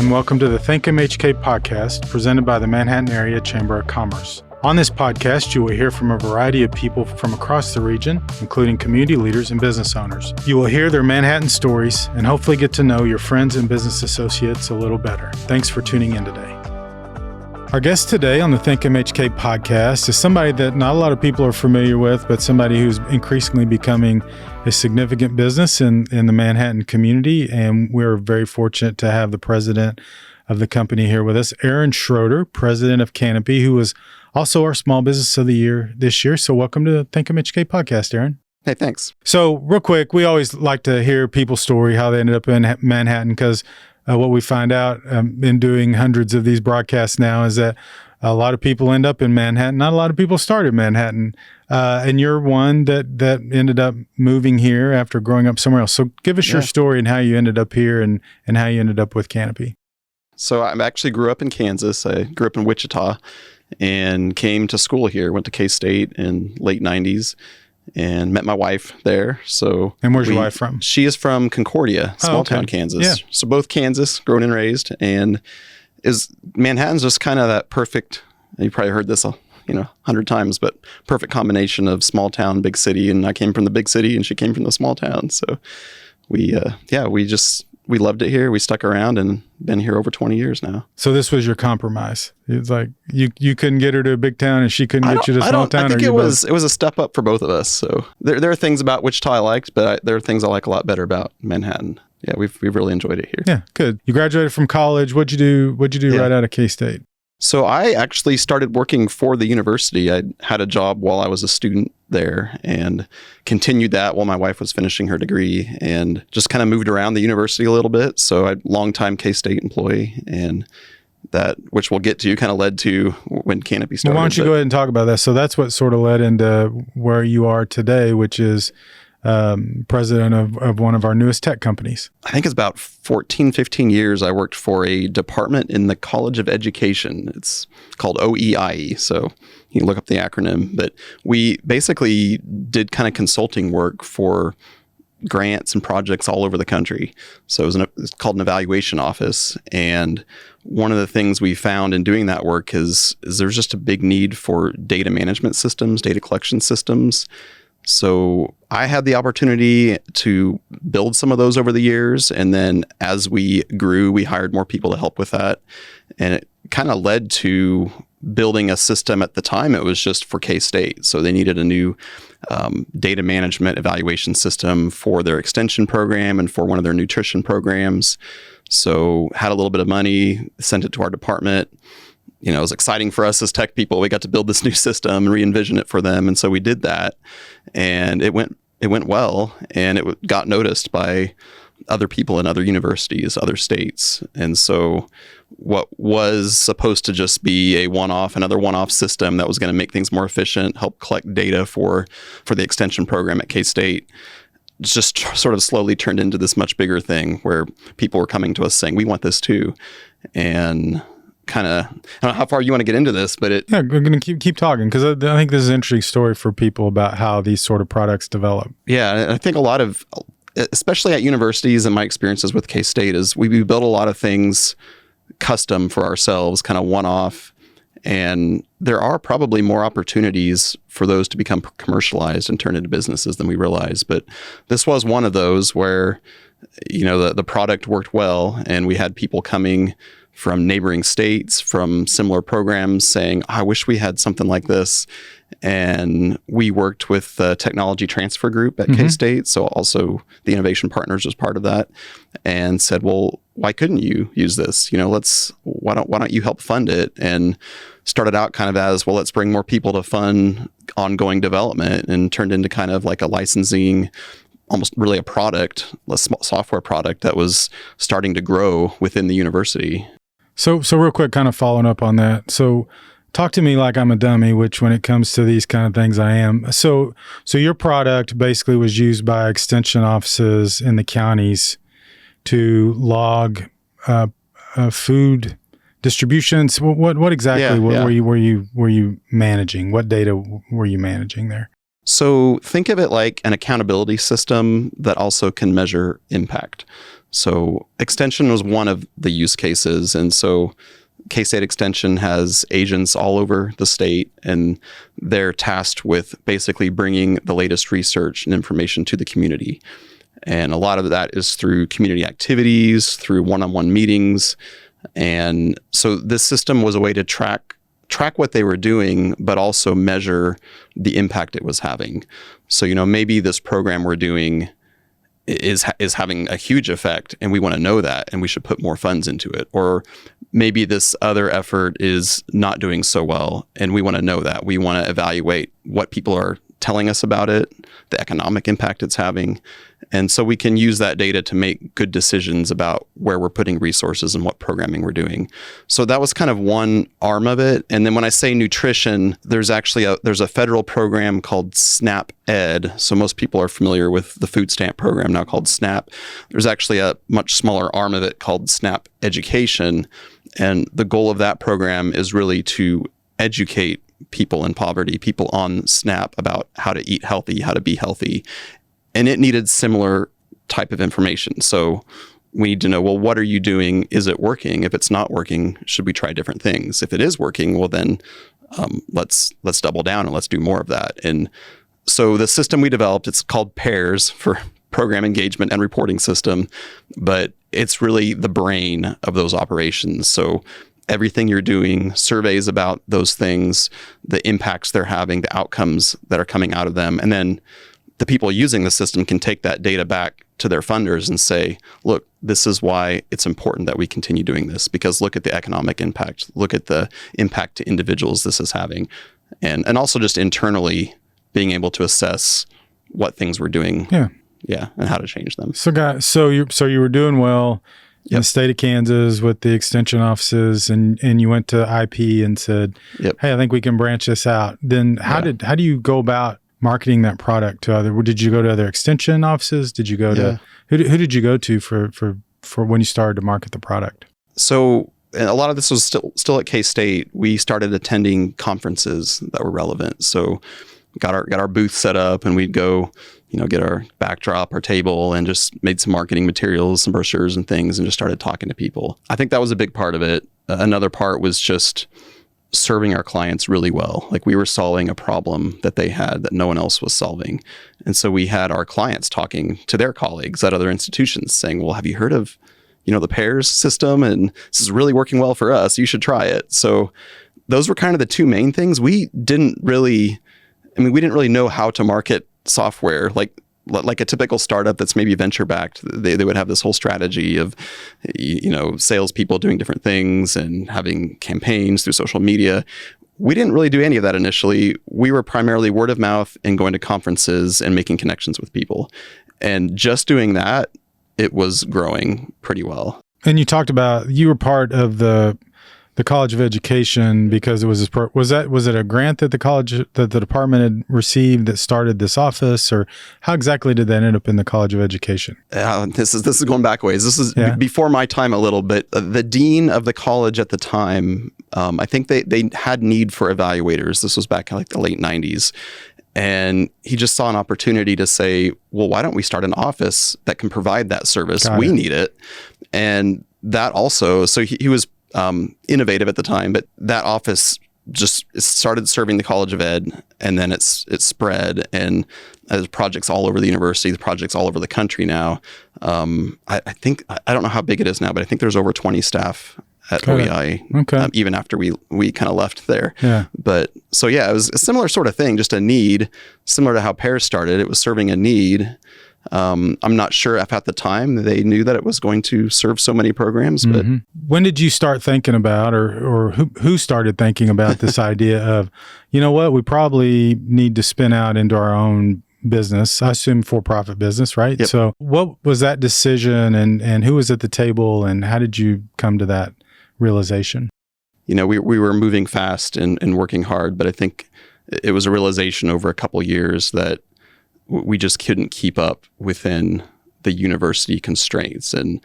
and welcome to the Think MHK podcast presented by the Manhattan Area Chamber of Commerce. On this podcast, you will hear from a variety of people from across the region, including community leaders and business owners. You will hear their Manhattan stories and hopefully get to know your friends and business associates a little better. Thanks for tuning in today. Our guest today on the Think MHK podcast is somebody that not a lot of people are familiar with, but somebody who's increasingly becoming a significant business in the Manhattan community. And we're very fortunate to have the president of the company here with us, Aaron Schroeder, president of Canopy, who was also our Small Business of the Year this year. So welcome to the Think MHK podcast, Aaron. Hey, thanks. So real quick, we always like to hear people's story, how they ended up in Manhattan, because what we find out in doing hundreds of these broadcasts now is that a lot of people end up in Manhattan. Not a lot of people start in Manhattan. And you're one that ended up moving here after growing up somewhere else. So give us your story and how you ended up here and how you ended up with Canopy. So I actually grew up in Kansas. I grew up in Wichita and came to school here, went to K-State in late 90s. And met my wife there. And where's your wife from? She is from Concordia, small town Kansas. Yeah. So both Kansas, grown and raised. And Manhattan's just kind of that perfect, you probably heard this 100 times, but perfect combination of small town, big city. And I came from the big city and she came from the small town. So we loved it here. We stuck around and been here over 20 years now. So this was your compromise. It's like you couldn't get her to a big town and she couldn't get you to a small town. I think it was a step up for both of us. So there are things about Wichita I liked, but there are things I like a lot better about Manhattan. Yeah, we've really enjoyed it here. Yeah, good. You graduated from college. What'd you do right out of K-State? So I actually started working for the university. I had a job while I was a student there and continued that while my wife was finishing her degree and just kind of moved around the university a little bit. So I'm a longtime K-State employee, and that, which we'll get to, kind of led to when Canopy started. Well, why don't you go ahead and talk about that? So that's what sort of led into where you are today, which is president of one of our newest tech companies. I think it's about 14, 15 years I worked for a department in the College of Education. It's called OEIE. So you can look up the acronym, but we basically did kind of consulting work for grants and projects all over the country. So it's called an evaluation office. And one of the things we found in doing that work is there's just a big need for data management systems, data collection systems. So I had the opportunity to build some of those over the years. And then as we grew, we hired more people to help with that. And it kind of led to building a system. At the time, it was just for K-State. So they needed a new data management evaluation system for their extension program and for one of their nutrition programs. So had a little bit of money, sent it to our department. It was exciting for us as tech people. We got to build this new system and re-envision it for them. And so we did that, and it went well, and it got noticed by other people in other universities, other states. And so what was supposed to just be another one-off system that was going to make things more efficient, help collect data for the extension program at K-State, just sort of slowly turned into this much bigger thing where people were coming to us saying, we want this too. And kind of, I don't know how far you want to get into this, but we're going to keep talking, because I think this is an interesting story for people about how these sort of products develop. Yeah, I think a lot of, especially at universities, and my experiences with K-State is we built a lot of things custom for ourselves, kind of one-off, and there are probably more opportunities for those to become commercialized and turn into businesses than we realize. But this was one of those where, the product worked well, and we had people coming from neighboring states, from similar programs, saying, I wish we had something like this. And we worked with the Technology Transfer Group at K-State. So also the Innovation Partners was part of that, and said, well, why couldn't you use this? Why don't you help fund it? And started out kind of as, well, let's bring more people to fund ongoing development, and turned into kind of like a licensing, almost really a product, a software product that was starting to grow within the university. So real quick, kind of following up on that. So talk to me like I'm a dummy, which when it comes to these kind of things, I am. So your product basically was used by extension offices in the counties to log food distributions. What exactly were you managing? What data were you managing there? So think of it like an accountability system that also can measure impact. So Extension was one of the use cases. And so K-State Extension has agents all over the state, and they're tasked with basically bringing the latest research and information to the community. And a lot of that is through community activities, through one-on-one meetings. And so this system was a way to track what they were doing, but also measure the impact it was having. So, maybe this program we're doing is having a huge effect, and we want to know that, and we should put more funds into it. Or maybe this other effort is not doing so well, and we want to know that. We want to evaluate what people are telling us about it, the economic impact it's having. And so we can use that data to make good decisions about where we're putting resources and what programming we're doing. So that was kind of one arm of it. And then when I say nutrition, there's a federal program called SNAP Ed. So most people are familiar with the food stamp program now called SNAP. There's actually a much smaller arm of it called SNAP Education. And the goal of that program is really to educate people in poverty, people on SNAP, about how to eat healthy, how to be healthy. And it needed similar type of information. So we need to know, well, what are you doing? Is it working? If it's not working, should we try different things? If it is working, well, then let's double down and let's do more of that. And so the system we developed, it's called PEARS, for Program Engagement and Reporting System, but it's really the brain of those operations. So everything you're doing, surveys about those things, the impacts they're having, the outcomes that are coming out of them. And then the people using the system can take that data back to their funders and say, look, this is why it's important that we continue doing this, because look at the economic impact, look at the impact to individuals this is having. And also just internally being able to assess what things we're doing. Yeah, and how to change them. So you were doing well in the state of Kansas with the extension offices, and you went to IP and said, hey, I think we can branch this out. Then how do you go about marketing that product to other? Did you go to other extension offices? Did you go to who did you go to for when you started to market the product? So a lot of this was still at K-State. We started attending conferences that were relevant. So got our booth set up, and we'd go, get our backdrop, our table, and just made some marketing materials, some brochures and things, and just started talking to people. I think that was a big part of it. Another part was just serving our clients really well. Like, we were solving a problem that they had that no one else was solving. And so we had our clients talking to their colleagues at other institutions saying, well, have you heard of, the PEARS system? And this is really working well for us. You should try it. So those were kind of the two main things. We didn't really know how to market software. Like a typical startup that's maybe venture backed, they would have this whole strategy of, salespeople doing different things and having campaigns through social media. We didn't really do any of that initially. We were primarily word of mouth and going to conferences and making connections with people. And just doing that, it was growing pretty well. And you talked about, you were part of the College of Education because it was was it a grant that the department had received that started this office, or how exactly did that end up in the College of Education? This is going back ways. This is before my time a little bit. The dean of the college at the time, I think they had need for evaluators. This was back in the late 90s. And he just saw an opportunity to say, well, why don't we start an office that can provide that service? We need it. And that also, so he was innovative at the time, but that office just started serving the College of Ed, and then it's spread, and there's projects all over the university, the projects all over the country now. I think, I don't know how big it is now, but I think there's over 20 staff at OEI, even after we kind of left there. But so it was a similar sort of thing, just a need, similar to how PEARS started. It was serving a need. I'm not sure if at the time they knew that it was going to serve so many programs. But when did you start thinking about, or who started thinking about this idea of, we probably need to spin out into our own business? I assume for-profit business, right? Yep. So what was that decision, and who was at the table, and how did you come to that realization? We were moving fast and working hard, but I think it was a realization over a couple of years that we just couldn't keep up within the university constraints. And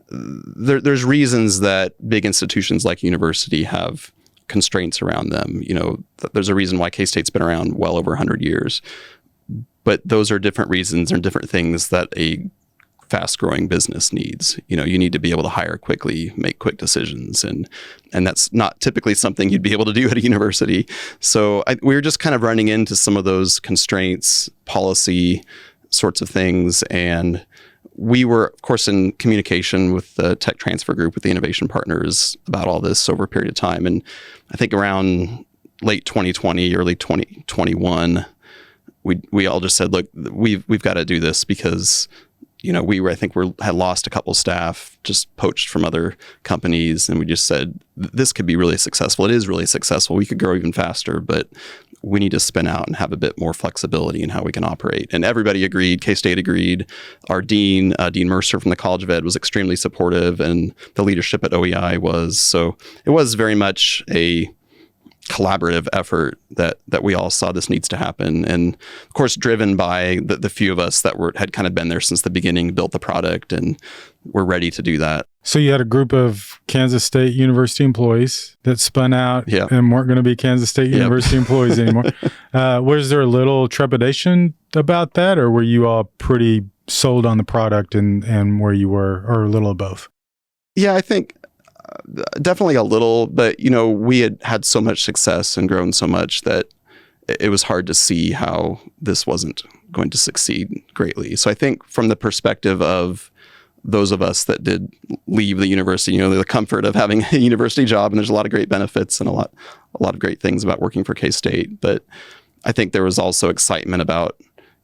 there's reasons that big institutions like university have constraints around them. There's a reason why K-State's been around well over 100 years. but those are different reasons and different things that a fast-growing business needs. You need to be able to hire quickly, make quick decisions, and that's not typically something you'd be able to do at a university. So we were just kind of running into some of those constraints, policy sorts of things, and we were, of course, in communication with the tech transfer group, with the innovation partners about all this over a period of time. And I think around late 2020, early 2021, we all just said, look, we've got to do this because I think we had lost a couple staff, just poached from other companies. And we just said, this could be really successful. It is really successful. We could grow even faster, but we need to spin out and have a bit more flexibility in how we can operate. And everybody agreed. K-State agreed. Our dean, Dean Mercer from the College of Ed, was extremely supportive, and the leadership at OEI was. So it was very much a collaborative effort that we all saw this needs to happen, and of course driven by the few of us that had kind of been there since the beginning, built the product, and we're ready to do that. So you had a group of Kansas State University employees that spun out and weren't going to be Kansas State University employees anymore. Was there a little trepidation about that, or were you all pretty sold on the product and where you were, or a little of both? Yeah, I think definitely a little, but we had so much success and grown so much that it was hard to see how this wasn't going to succeed greatly. So I think from the perspective of those of us that did leave the university, the comfort of having a university job, and there's a lot of great benefits and a lot of great things about working for K-State. But I think there was also excitement about,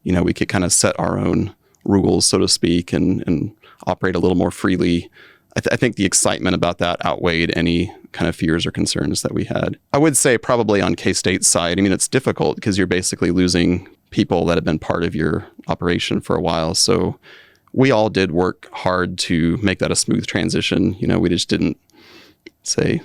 we could kind of set our own rules, so to speak, and operate a little more freely. I think the excitement about that outweighed any kind of fears or concerns that we had. I would say probably on K-State's side, it's difficult because you're basically losing people that have been part of your operation for a while. So we all did work hard to make that a smooth transition. We just didn't say,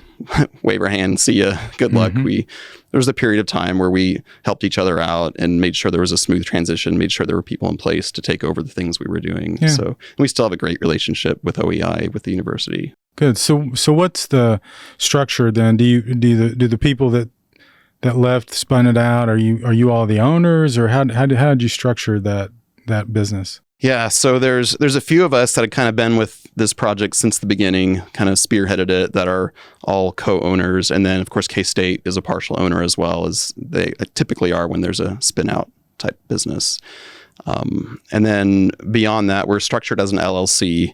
wave our hand, see ya, good luck. There was a period of time where we helped each other out and made sure there was a smooth transition, made sure there were people in place to take over the things we were doing. Yeah. So we still have a great relationship with OEI, with the university. Good. So what's the structure then? Do the people that left spun it out? Are you all the owners, or how did you structure that business? Yeah, so there's a few of us that have kind of been with this project since the beginning, kind of spearheaded it, that are all co-owners. And then, of course, K-State is a partial owner, as well as they typically are when there's a spin-out type business. And then beyond that, we're structured as an LLC.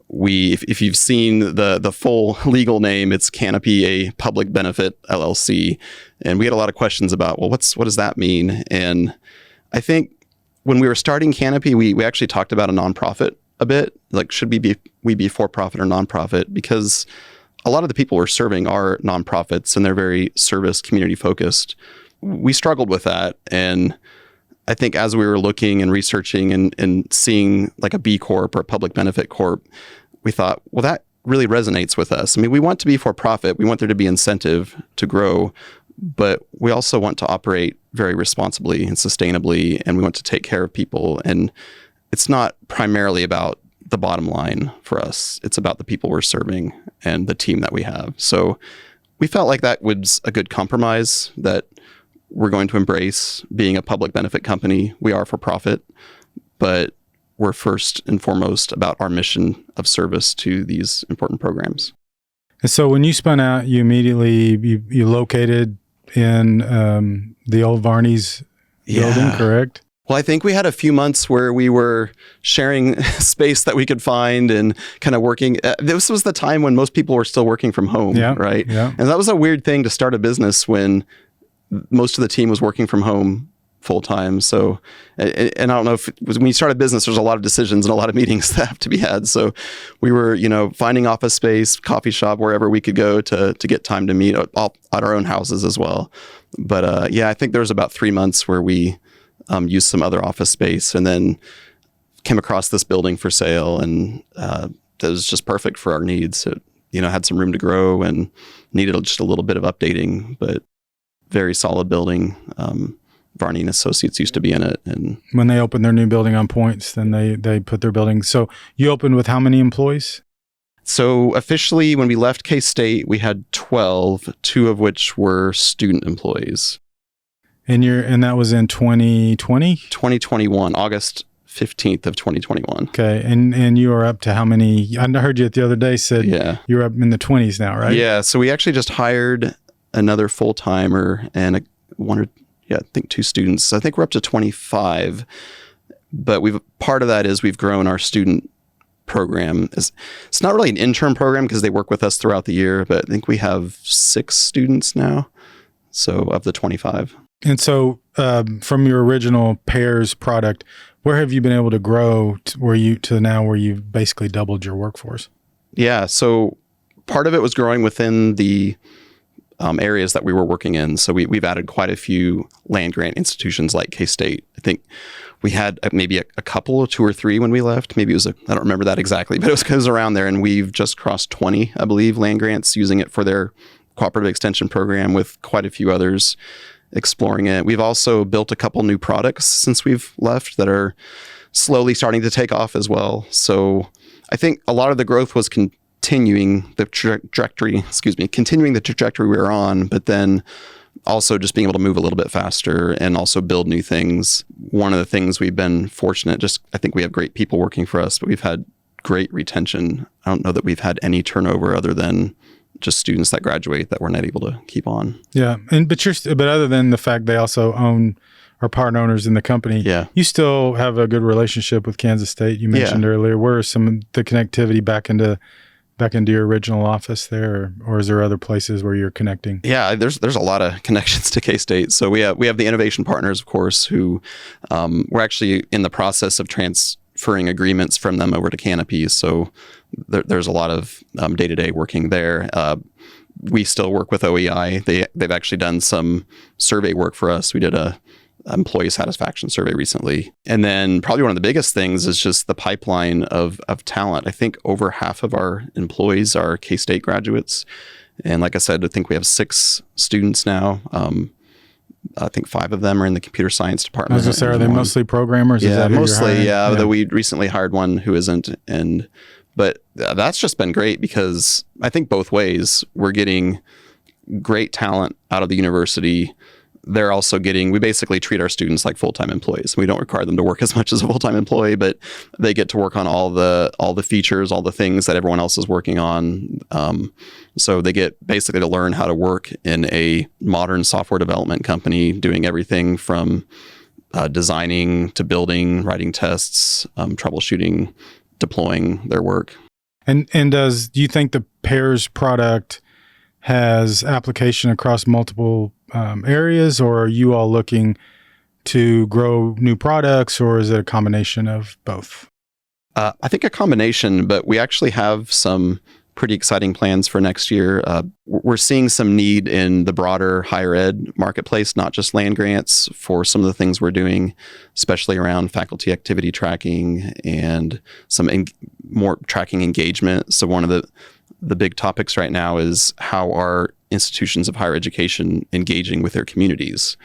If you've seen the full legal name, it's Canopy, a public benefit LLC. And we had a lot of questions about, well, what does that mean? And I think when we were starting Canopy, we actually talked about a nonprofit a bit. Like, should we be for-profit or nonprofit? Because a lot of the people we're serving are nonprofits, and they're very service, community-focused. We struggled with that. And I think as we were looking and researching and seeing like a B Corp or a public benefit corp, we thought, well, that really resonates with us. We want to be for-profit. We want there to be incentive to grow, but we also want to operate very responsibly and sustainably, and we want to take care of people. And it's not primarily about the bottom line for us. It's about the people we're serving and the team that we have. So we felt like that was a good compromise, that we're going to embrace being a public benefit company. We are for profit, but we're first and foremost about our mission of service to these important programs. And so when you spun out, you immediately you located in the old Varney's building, correct? Well, I think we had a few months where we were sharing space that we could find and kind of working. This was the time when most people were still working from home, right? Yeah. And that was a weird thing to start a business when most of the team was working from home full time. So, and I don't know if it was, when you start a business, there's a lot of decisions and a lot of meetings that have to be had. So we were, finding office space, coffee shop, wherever we could go to get time to meet at our own houses as well. But I think there was about 3 months where we used some other office space, and then came across this building for sale, and that was just perfect for our needs. It, had some room to grow and needed just a little bit of updating, but very solid building. Varney and Associates used to be in it. And when they opened their new building on Points, then they put their building. So you opened with how many employees? So officially, when we left K-State, we had 12, 2 of which were student employees. And that was in 2020? 2021, August 15th of 2021. Okay. And you are up to how many? I heard you the other day said you're up in the 20s now, right? Yeah. So we actually just hired another full-timer and I think 2 students. I think we're up to 25. But part of that is we've grown our student program. It's not really an intern program because they work with us throughout the year, but I think we have 6 students now. So of the 25. And so from your original PEARS product, where have you been able to grow to now where you've basically doubled your workforce? Yeah. So part of it was growing within the areas that we were working in. So we've added quite a few land grant institutions like K-State. I think we had maybe a couple, 2 or 3 when we left. Maybe it was I don't remember that exactly, but it was around there. And we've just crossed 20, I believe, land grants using it for their cooperative extension program, with quite a few others exploring it. We've also built a couple new products since we've left that are slowly starting to take off as well. So I think a lot of the growth was continuing the trajectory we were on, but then also just being able to move a little bit faster and also build new things. One of the things we've been fortunate, I think we have great people working for us, but we've had great retention. I don't know that we've had any turnover other than just students that graduate that we're not able to keep on. Yeah. But other than the fact they also are part owners in the company, you still have a good relationship with Kansas State. You mentioned earlier. Where are some of the connectivity back into your original office there, or is there other places where you're connecting? Yeah, there's a lot of connections to K-State. So we have the innovation partners, of course, who we're actually in the process of transferring agreements from them over to Canopy. So there's a lot of day-to-day working there. We still work with OEI. They've actually done some survey work for us. We did a employee satisfaction survey recently. And then probably one of the biggest things is just the pipeline of talent. I think over half of our employees are K-State graduates. And like I said, I think we have 6 students now. I think 5 of them are in the computer science department. I was going to say, are they mostly programmers? Yeah, mostly. Yeah, though we recently hired one who isn't. But that's just been great because I think both ways we're getting great talent out of the university. They're also we basically treat our students like full-time employees. We don't require them to work as much as a full-time employee, but they get to work on all the features, all the things that everyone else is working on. So they get basically to learn how to work in a modern software development company, doing everything from designing to building, writing tests, troubleshooting, deploying their work. And do you think the PEARS product has application across multiple areas, or are you all looking to grow new products, or is it a combination of both? I think a combination, but we actually have some pretty exciting plans for next year. We're seeing some need in the broader higher ed marketplace, not just land grants, for some of the things we're doing, especially around faculty activity tracking and some more tracking engagement. So one of the big topics right now is how are institutions of higher education engaging with their communities?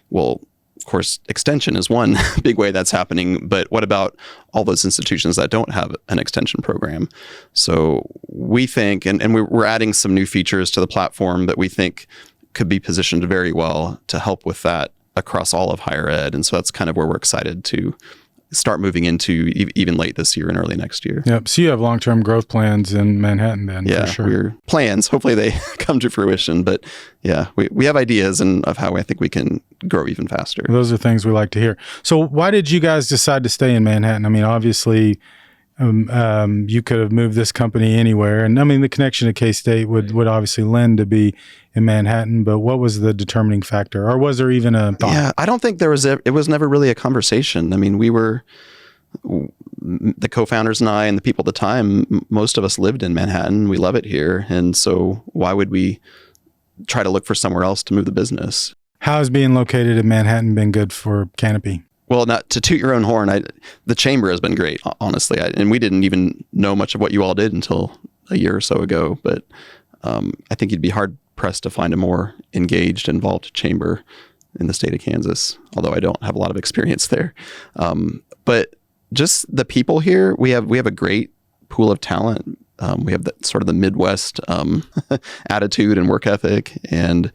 Well, of course, extension is one big way that's happening, but what about all those institutions that don't have an extension program? So we think, and we're adding some new features to the platform that we think could be positioned very well to help with that across all of higher ed. And so that's kind of where we're excited to start moving into even late this year and early next year. Yep. So you have long-term growth plans in Manhattan then, for sure. We're plans. Hopefully they come to fruition. But yeah, we have ideas of how I think we can grow even faster. Those are things we like to hear. So why did you guys decide to stay in Manhattan? I mean, obviously, you could have moved this company anywhere. And I mean, the connection to K-State would obviously lend to be in Manhattan, but what was the determining factor? Or was there even a thought? Yeah, I don't think it was never really a conversation. I mean, the co-founders and I and the people at the time, most of us lived in Manhattan. We love it here. And so why would we try to look for somewhere else to move the business? How has being located in Manhattan been good for Canopy? Well, not to toot your own horn, the chamber has been great, honestly. And we didn't even know much of what you all did until a year or so ago. But I think you'd be hard-pressed to find a more engaged, involved chamber in the state of Kansas, although I don't have a lot of experience there. But just the people here, we have a great pool of talent. We have sort of the Midwest attitude and work ethic. And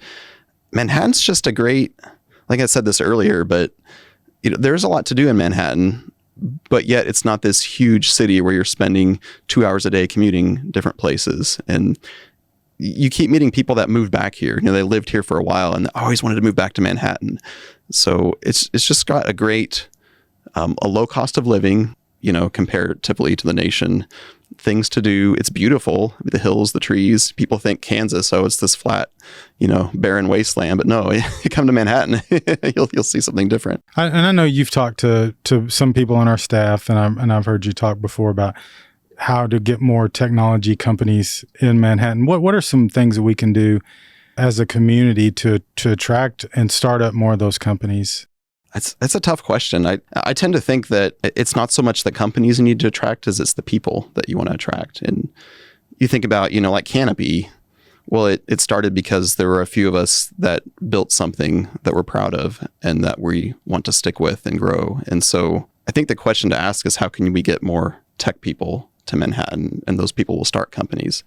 Manhattan's just a great like I said this earlier, but there's a lot to do in Manhattan, but yet it's not this huge city where you're spending 2 hours a day commuting different places. And you keep meeting people that moved back here. They lived here for a while and always wanted to move back to Manhattan. So it's just got a great, a low cost of living, comparatively to the nation. Things to do. It's beautiful. The hills, the trees. People think Kansas, it's this flat, barren wasteland. But no, you come to Manhattan, you'll see something different. And I know you've talked to some people on our staff, and I've heard you talk before about how to get more technology companies in Manhattan. What are some things that we can do as a community to attract and start up more of those companies? That's a tough question. I tend to think that it's not so much the companies you need to attract as it's the people that you want to attract. And you think about, like Canopy. Well, it started because there were a few of us that built something that we're proud of and that we want to stick with and grow. And so I think the question to ask is, how can we get more tech people to Manhattan, and those people will start companies?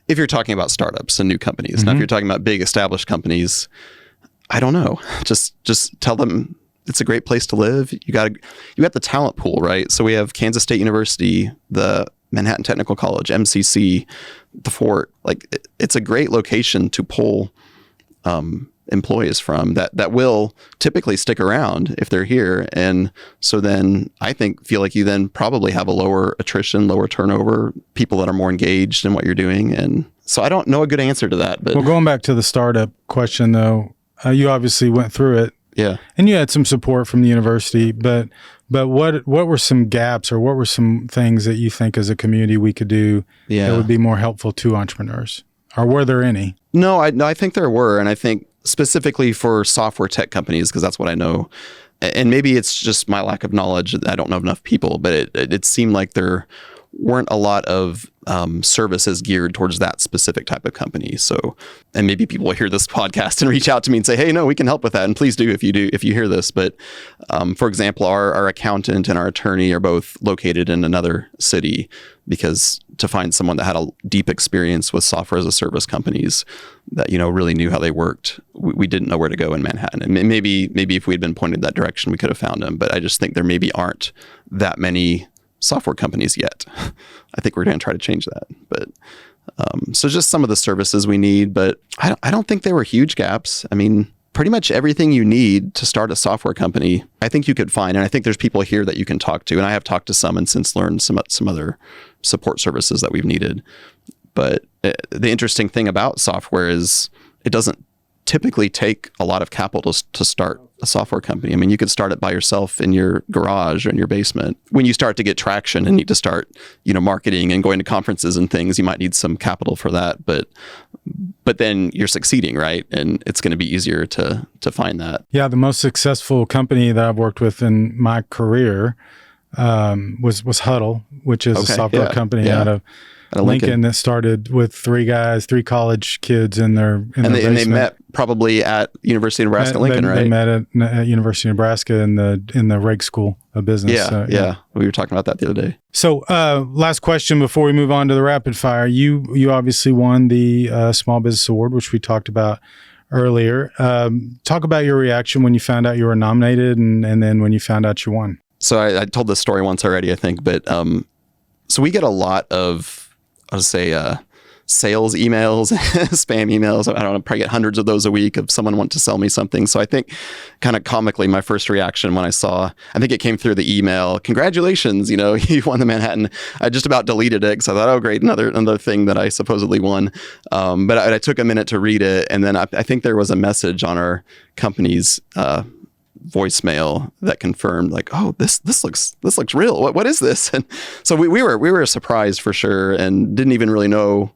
If you're talking about startups and new companies. Mm-hmm. Now, if you're talking about big established companies, I don't know. Just tell them it's a great place to live. You got the talent pool, right? So we have Kansas State University, the Manhattan Technical College, MCC, the Fort. Like, it's a great location to pull employees from that will typically stick around if they're here. And so then I feel like you then probably have a lower attrition, lower turnover, people that are more engaged in what you're doing. And so I don't know a good answer to that. But going back to the startup question though, you obviously went through it. Yeah. And you had some support from the university, but what were some gaps, or what were some things that you think as a community we could do that would be more helpful to entrepreneurs? Or were there any? No, I think there were. And I think specifically for software tech companies, because that's what I know. And maybe it's just my lack of knowledge. I don't know enough people, but it seemed like there weren't a lot of services geared towards that specific type of company. So, and maybe people will hear this podcast and reach out to me and say, hey, no, we can help with that. And please do if you hear this. But for example, our accountant and our attorney are both located in another city, because to find someone that had a deep experience with software as a service companies that, really knew how they worked, we didn't know where to go in Manhattan. And maybe if we'd been pointed that direction, we could have found them. But I just think there maybe aren't that many software companies yet. I think we're going to try to change that. But so just some of the services we need, but I don't think there were huge gaps. I mean, pretty much everything you need to start a software company, I think you could find. And I think there's people here that you can talk to. And I have talked to some and since learned some other support services that we've needed. But the interesting thing about software is it doesn't typically take a lot of capital to start a software company. I mean, you could start it by yourself in your garage or in your basement. When you start to get traction and need to start, marketing and going to conferences and things, you might need some capital for that. But then you're succeeding, right? And it's going to be easier to find that. Yeah, the most successful company that I've worked with in my career was Huddle, which is a software company out of Lincoln that started with three college kids in their basement. And they met probably at University of Nebraska Lincoln, right? They met at University of Nebraska in the Reg School of Business. Yeah. We were talking about that the other day. So last question before we move on to the rapid fire. You obviously won the Small Business Award, which we talked about earlier. Talk about your reaction when you found out you were nominated and then when you found out you won. So I told this story once already, I think, but so we get a lot of, sales emails, spam emails. I don't know, probably get hundreds of those a week of someone wanting to sell me something. So I think kind of comically, my first reaction when I think it came through the email, congratulations, you won the Manhattan. I just about deleted it because I thought, oh, great, another thing that I supposedly won. But I took a minute to read it. And then I think there was a message on our company's voicemail that confirmed, like, oh, this looks real. What is this? And so we were surprised for sure, and didn't even really know,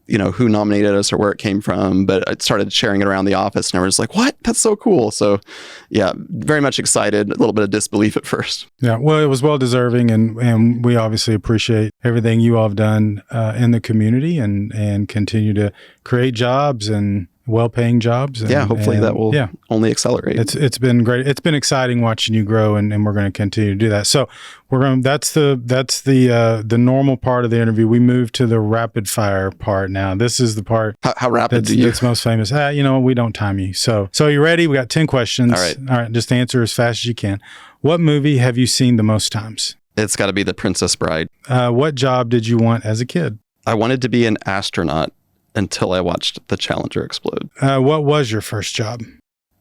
who nominated us or where it came from. But I started sharing it around the office, and everyone's like, "What? That's so cool!" So, yeah, very much excited. A little bit of disbelief at first. Yeah, well, it was well deserving, and we obviously appreciate everything you all have done in the community, and continue to create jobs and well-paying jobs. And, hopefully that will only accelerate. It's been great. It's been exciting watching you grow, and we're going to continue to do that. So that's the normal part of the interview. We move to the rapid fire part now. This is the part. How rapid do you? That's most famous. We don't time you. So you ready? We got 10 questions. All right. Just answer as fast as you can. What movie have you seen the most times? It's got to be The Princess Bride. What job did you want as a kid? I wanted to be an astronaut until I watched the Challenger explode. What was your first job?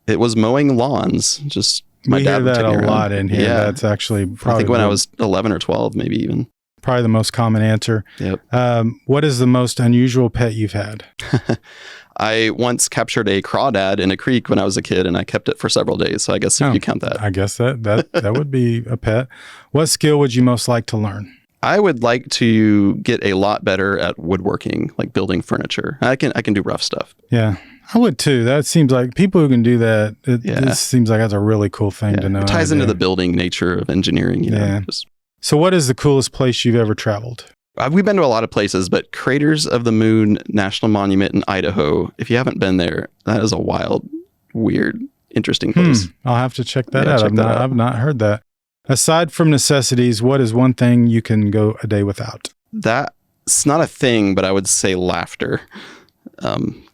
It was mowing lawns. Just my dad would take me around. We hear that a lot in here. Yeah. That's actually probably... I think when I was 11 or 12, maybe even. Probably the most common answer. Yep. What is the most unusual pet you've had? I once captured a crawdad in a creek when I was a kid, and I kept it for several days. So I guess if you count that. I guess that would be a pet. What skill would you most like to learn? I would like to get a lot better at woodworking, like building furniture. I can do rough stuff. Yeah, I would too. That seems like people who can do that. It seems like that's a really cool thing to know. It ties into the building nature of engineering. You know, So what is the coolest place you've ever traveled? We've been to a lot of places, but Craters of the Moon National Monument in Idaho, if you haven't been there, that is a wild, weird, interesting place. I'll have to check that out. I've not heard that. Aside from necessities, what is one thing you can go a day without? That's not a thing, but I would say laughter.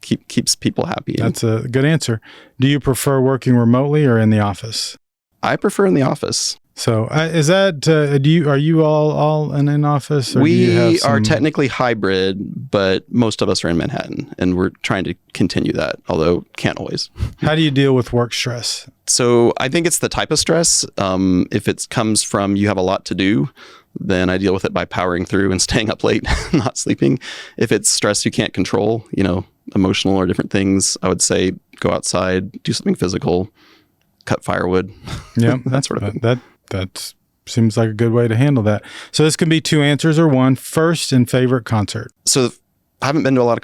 Keeps people happy. That's a good answer. Do you prefer working remotely or in the office? I prefer in the office. So is that, are you all in office? Or we are technically hybrid, but most of us are in Manhattan, and we're trying to continue that, although can't always. How do you deal with work stress? So I think it's the type of stress. If it comes from you have a lot to do, then I deal with it by powering through and staying up late, not sleeping. If it's stress you can't control, emotional or different things, I would say go outside, do something physical, cut firewood. Yeah, that sort of thing. That seems like a good way to handle that. So this can be two answers or one. First and favorite concert. So I haven't been to a lot of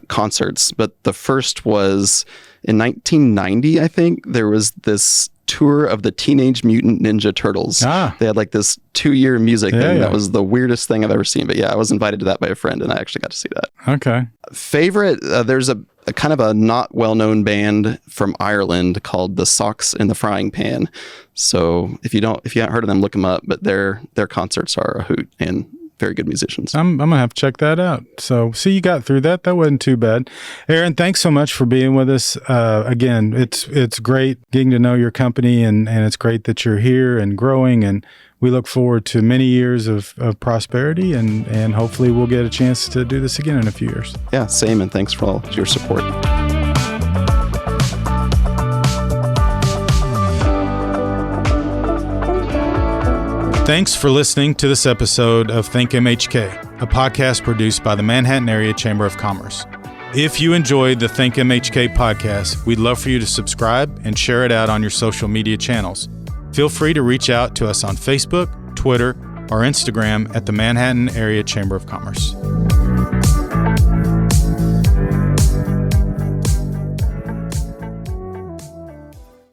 concerts, but the first was in 1990, I think. There was this tour of the Teenage Mutant Ninja Turtles. They had like this 2-year music thing. That was the weirdest thing I've ever seen. But I was invited to that by a friend, and I actually got to see that. Okay. Favorite, there's a kind of a not well-known band from Ireland called the Socks in the Frying Pan. So if you haven't heard of them, look them up. But their concerts are a hoot and very good musicians. I'm gonna have to check that out. So you got through that. That wasn't too bad. Aaron, thanks so much for being with us. Again, it's great getting to know your company, and it's great that you're here and growing, and we look forward to many years of prosperity, and hopefully we'll get a chance to do this again in a few years. Yeah, same, and thanks for all your support. Thanks for listening to this episode of Think MHK, a podcast produced by the Manhattan Area Chamber of Commerce. If you enjoyed the Think MHK podcast, we'd love for you to subscribe and share it out on your social media channels. Feel free to reach out to us on Facebook, Twitter, or Instagram at the Manhattan Area Chamber of Commerce.